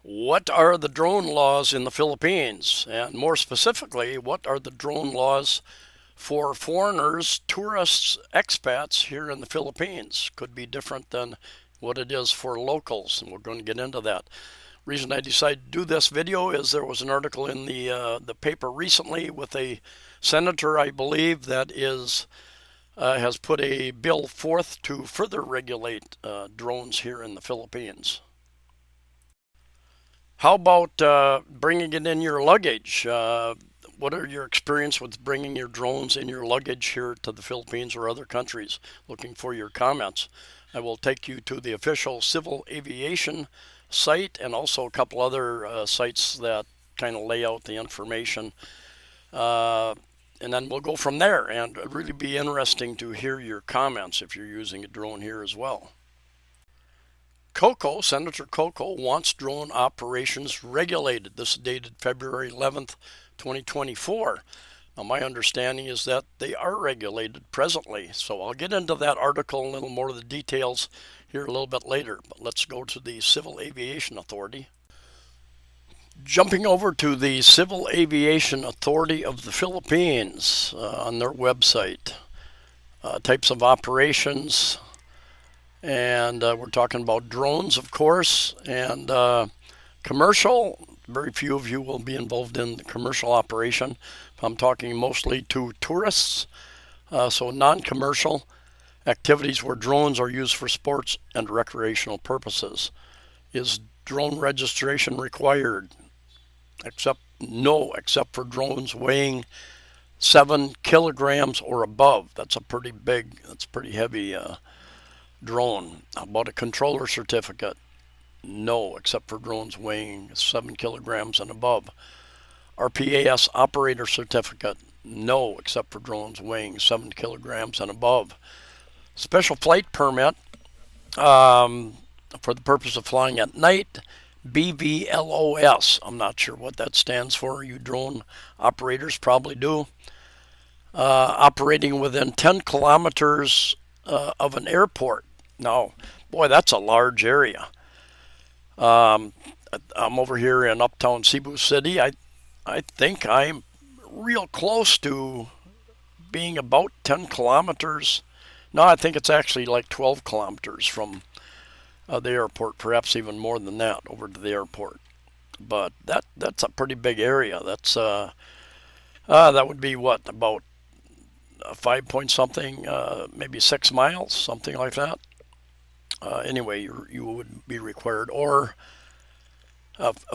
What are the drone laws in the Philippines? And more specifically, what are the drone laws for foreigners, tourists, expats here in the Philippines? Could be different than what it is for locals, and we're going to get into that. Reason I decided to do this video is there was an article in the paper recently with a senator, I believe, that has put a bill forth to further regulate drones here in the Philippines. How about bringing it in your luggage? What are your experience with bringing your drones in your luggage here to the Philippines or other countries? Looking for your comments. I will take you to the official civil aviation site and also a couple other sites that kind of lay out the information. And then we'll go from there, and it'd really be interesting to hear your comments if you're using a drone here as well. Senator Coco wants drone operations regulated. This is dated February 11th, 2024. Now, my understanding is that they are regulated presently. So I'll get into that article, a little more of the details here a little bit later. But let's go to the Civil Aviation Authority. Jumping over to the Civil Aviation Authority of the Philippines on their website. Types of operations, and we're talking about drones, of course, and commercial. Very few of you will be involved in the commercial operation. I'm talking mostly to tourists, so non-commercial activities where drones are used for sports and recreational purposes. Is drone registration required? Except for drones weighing 7 kilograms or above. That's pretty heavy drone. How about a controller certificate? No, except for drones weighing 7 kilograms and above. RPAS operator certificate? No, except for drones weighing 7 kilograms and above. Special flight permit for the purpose of flying at night? BVLOS. I'm not sure what that stands for. You drone operators probably do. Operating within 10 kilometers of an airport. Now, boy, that's a large area. I'm over here in uptown Cebu City. I think I'm real close to being about 10 kilometers. No, I think it's actually like 12 kilometers from the airport, perhaps even more than that, over to the airport. But that's a pretty big area. That would be what, about 5 point something, maybe 6 miles, something like that. Anyway, you would be required, or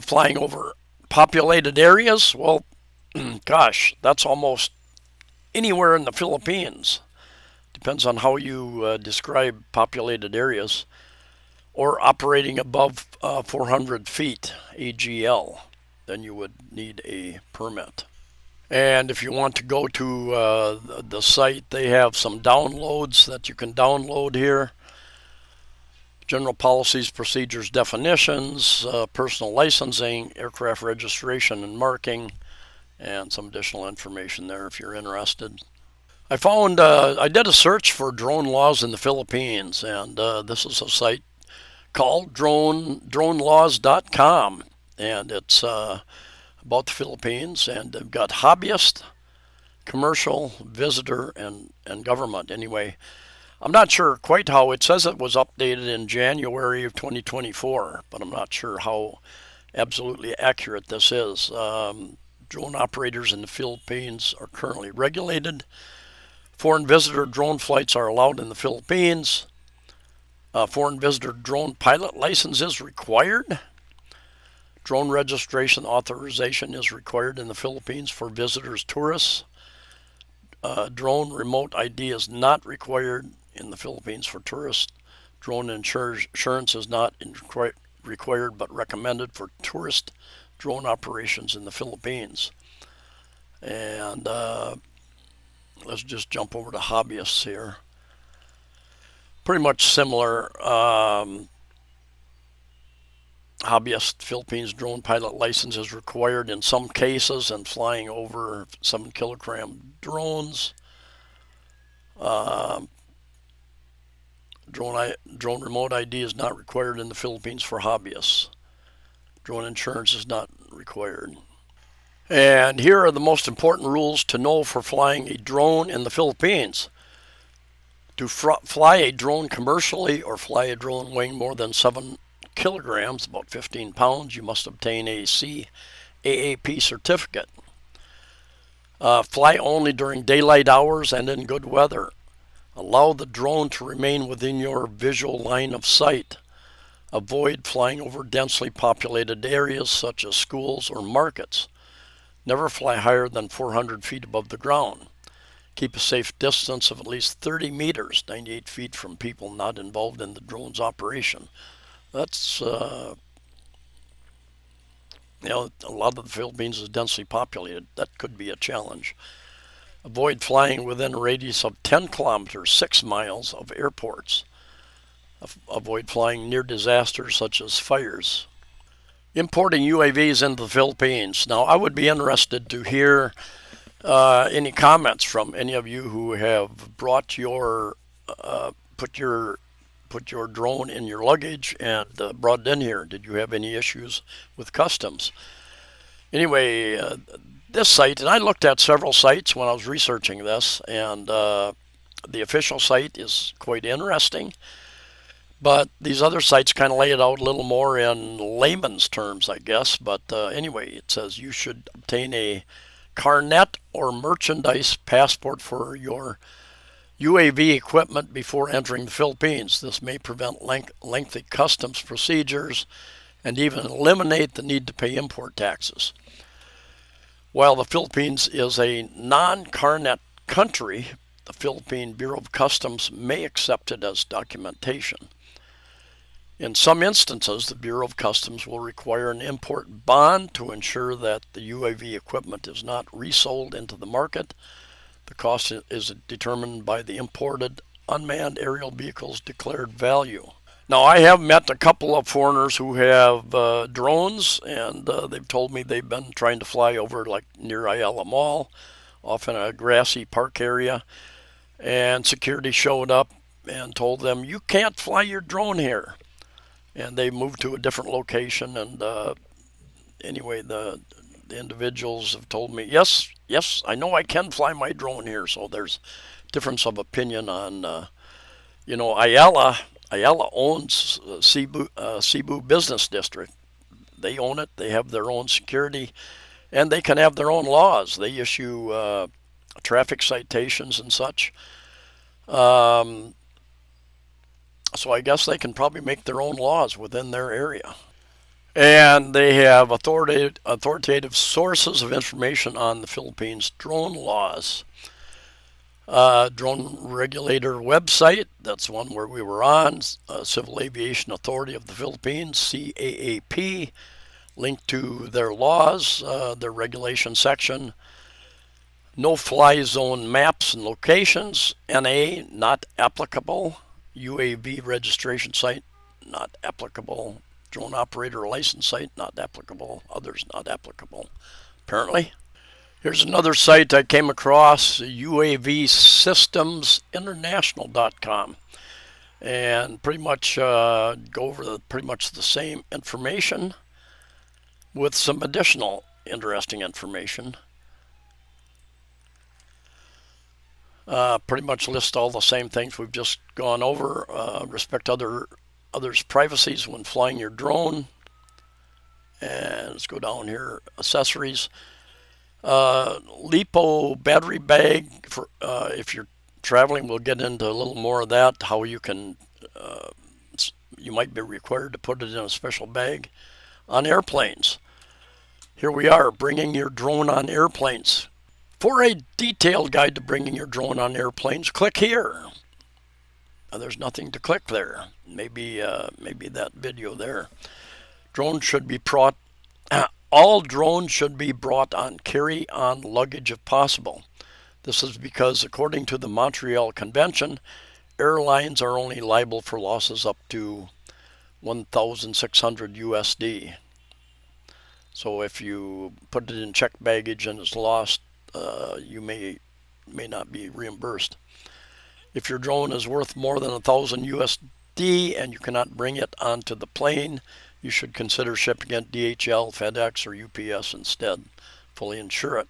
flying over populated areas. Well, gosh, that's almost anywhere in the Philippines. Depends on how you describe populated areas. Or operating above 400 feet, AGL, then you would need a permit. And if you want to go to the site, they have some downloads that you can download here. General policies, procedures, definitions, personal licensing, aircraft registration and marking, and some additional information there if you're interested. I did a search for drone laws in the Philippines, and this is a site called dronelaws.com, and it's about the Philippines, and they've got hobbyist, commercial, visitor, and government. Anyway, I'm not sure quite how. It says it was updated in January of 2024, but I'm not sure how absolutely accurate this is. Drone operators in the Philippines are currently regulated. Foreign visitor drone flights are allowed in the Philippines. Foreign visitor drone pilot license is required. Drone registration authorization is required in the Philippines for visitors, tourists. Drone remote ID is not required in the Philippines for tourists. Drone insurance is not required but recommended for tourist drone operations in the Philippines. And let's just jump over to hobbyists here. Pretty much similar. Hobbyist Philippines drone pilot license is required in some cases, and flying over 7 kilogram drones. Drone remote ID is not required in the Philippines for hobbyists. Drone insurance is not required. And here are the most important rules to know for flying a drone in the Philippines. To fly a drone commercially or fly a drone weighing more than 7 kilograms, about 15 pounds, you must obtain a CAAP certificate. Fly only during daylight hours and in good weather. Allow the drone to remain within your visual line of sight. Avoid flying over densely populated areas such as schools or markets. Never fly higher than 400 feet above the ground. Keep a safe distance of at least 30 meters, 98 feet from people not involved in the drone's operation. That's, a lot of the Philippines is densely populated. That could be a challenge. Avoid flying within a radius of 10 kilometers, 6 miles of airports. Avoid flying near disasters such as fires. Importing UAVs into the Philippines. Now, I would be interested to hear any comments from any of you who have brought your put your drone in your luggage and brought it in here. Did you have any issues with customs? Anyway, this site, and I looked at several sites when I was researching this, and the official site is quite interesting, but these other sites kind of lay it out a little more in layman's terms, I guess. But anyway, it says you should obtain a Carnet or merchandise passport for your UAV equipment before entering the Philippines. This may prevent lengthy customs procedures and even eliminate the need to pay import taxes. While the Philippines is a non-Carnet country, the Philippine Bureau of Customs may accept it as documentation. In some instances, the Bureau of Customs will require an import bond to ensure that the UAV equipment is not resold into the market. The cost is determined by the imported unmanned aerial vehicle's declared value. Now, I have met a couple of foreigners who have drones, and they've told me they've been trying to fly over like near Ayala Mall, off in a grassy park area, and security showed up and told them, "You can't fly your drone here." And they moved to a different location, and anyway, the individuals have told me, yes, I know I can fly my drone here. So there's difference of opinion on, Ayala owns Cebu Business District. They own it. They have their own security, and they can have their own laws. They issue traffic citations and such. So I guess they can probably make their own laws within their area. And they have authoritative sources of information on the Philippines drone laws. Drone regulator website, that's one where we were on, Civil Aviation Authority of the Philippines, CAAP, linked to their laws, their regulation section. No-fly zone maps and locations, NA, not applicable. UAV registration site, not applicable. Drone operator license site, not applicable. Others, not applicable, apparently. Here's another site I came across, UAVsystemsinternational.com. And pretty much go over pretty much the same information with some additional interesting information. Pretty much list all the same things we've just gone over. Respect others' privacies when flying your drone. And let's go down here, accessories. LiPo battery bag for if you're traveling. We'll get into a little more of that. How you can, you might be required to put it in a special bag on airplanes. Here we are, bringing your drone on airplanes. For a detailed guide to bringing your drone on airplanes, click here. There's nothing to click there. Maybe that video there. Drones should be brought. All drones should be brought on carry-on luggage if possible. This is because, according to the Montreal Convention, airlines are only liable for losses up to 1,600 USD. So if you put it in checked baggage and it's lost, you may not be reimbursed. If your drone is worth more than 1,000 USD and you cannot bring it onto the plane, you should consider shipping it DHL, FedEx, or UPS instead. Fully insure it.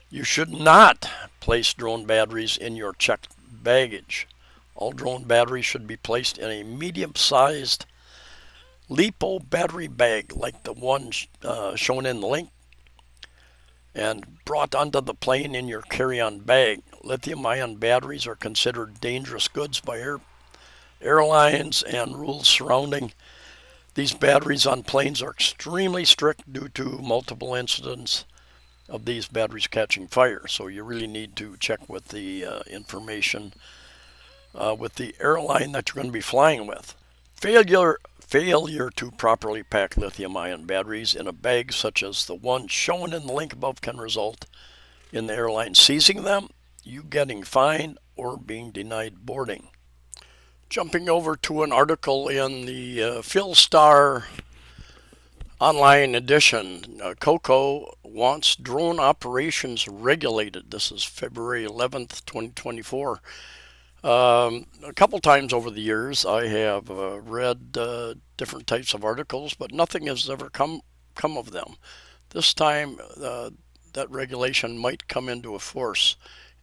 You should not place drone batteries in your checked baggage. All drone batteries should be placed in a medium-sized LiPo battery bag like the one shown in the link and brought onto the plane in your carry-on bag. Lithium-ion batteries are considered dangerous goods by airlines, and rules surrounding these batteries on planes are extremely strict due to multiple incidents of these batteries catching fire. So you really need to check with the information with the airline that you're going to be flying with. Failure to properly pack lithium-ion batteries in a bag such as the one shown in the link above can result in the airline seizing them, you getting fined, or being denied boarding. Jumping over to an article in the PhilStar online edition, Coco wants drone operations regulated. This is February 11th, 2024. A couple times over the years, I have read different types of articles, but nothing has ever come of them. This time, that regulation might come into force.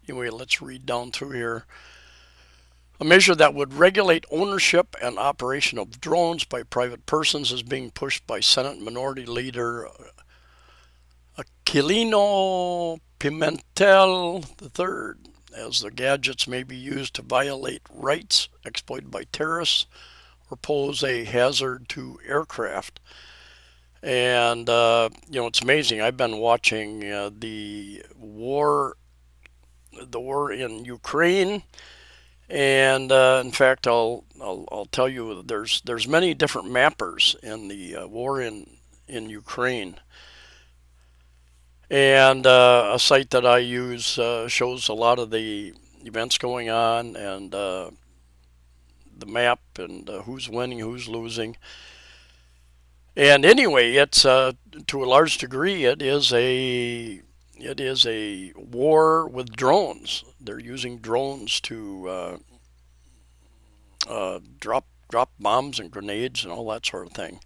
Anyway, let's read down through here. A measure that would regulate ownership and operation of drones by private persons is being pushed by Senate Minority Leader Aquilino Pimentel III, as the gadgets may be used to violate rights, exploited by terrorists, or pose a hazard to aircraft. And it's amazing. I've been watching the war in Ukraine. And in fact, I'll tell you, there's many different mappers in the war in Ukraine, and a site that I use shows a lot of the events going on and the map and who's winning, who's losing. And anyway, it's to a large degree it is a war with drones. They're using drones to drop bombs and grenades and all that sort of thing.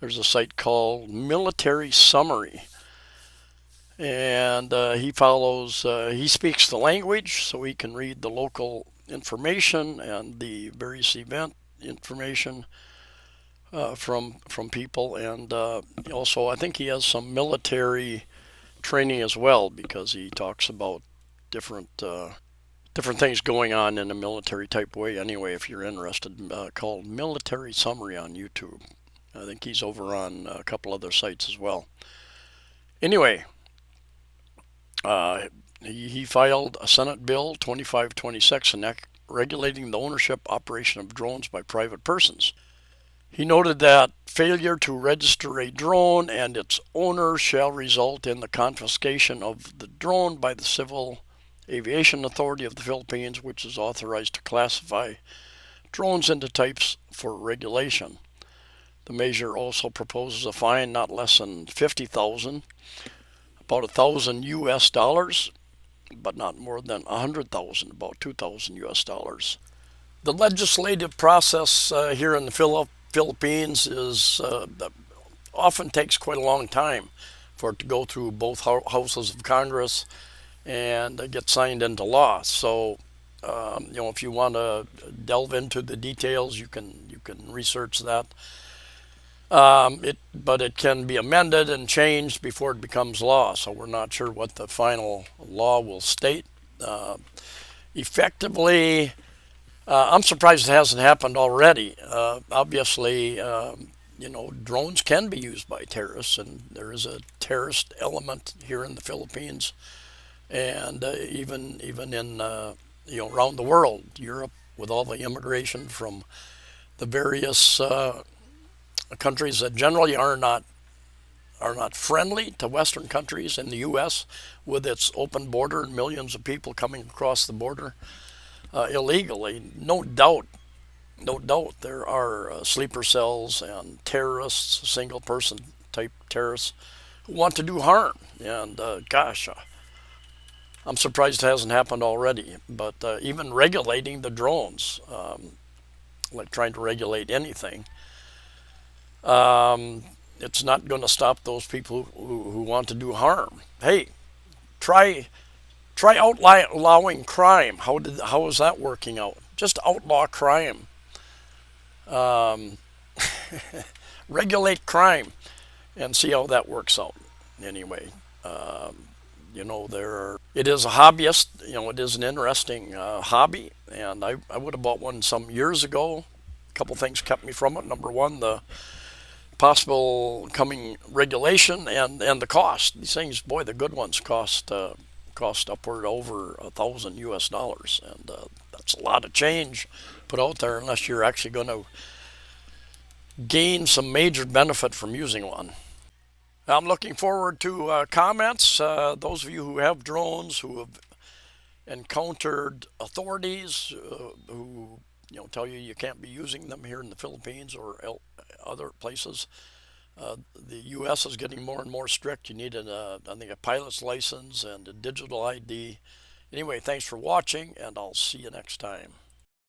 There's a site called Military Summary, and he speaks the language, so he can read the local information and the various event information from people, and also I think he has some military training as well, because he talks about different things going on in a military type way. Anyway, if you're interested, called Military Summary on YouTube. I think he's over on a couple other sites as well. Anyway, he filed a Senate Bill 2526 regulating the ownership operation of drones by private persons. He noted that failure to register a drone and its owner shall result in the confiscation of the drone by the Civil Aviation Authority of the Philippines, which is authorized to classify drones into types for regulation. The measure also proposes a fine not less than $50,000, about $1,000 US, but not more than $100,000, about $2,000 US. The legislative process here in the Philippines is often takes quite a long time for it to go through both houses of Congress and get signed into law. So, if you want to delve into the details, you can research that. But it can be amended and changed before it becomes law. So we're not sure what the final law will state. Effectively, I'm surprised it hasn't happened already. Obviously, drones can be used by terrorists, and there is a terrorist element here in the Philippines, and even in around the world, Europe, with all the immigration from the various countries that generally are not friendly to Western countries, in the U.S. with its open border and millions of people coming across the border illegally. No doubt there are sleeper cells and terrorists, single person type terrorists, who want to do harm. And I'm surprised it hasn't happened already. But even regulating the drones, like trying to regulate anything, Um, it's not going to stop those people who want to do harm. Hey, try outlawing crime. How is that working out? Just outlaw crime. Um, Regulate crime and see how that works out. Anyway, it is a hobbyist. It is an interesting hobby, and I would have bought one some years ago. A couple things kept me from it. Number one, the possible coming regulation and the cost. These things, boy, the good ones cost upward over $1,000 US, and that's a lot of change put out there unless you're actually going to gain some major benefit from using one. I'm looking forward to comments. Those of you who have drones, who have encountered authorities who tell you can't be using them here in the Philippines or other places. The U.S. is getting more and more strict. You need I think, a pilot's license and a digital ID. Anyway, thanks for watching, and I'll see you next time.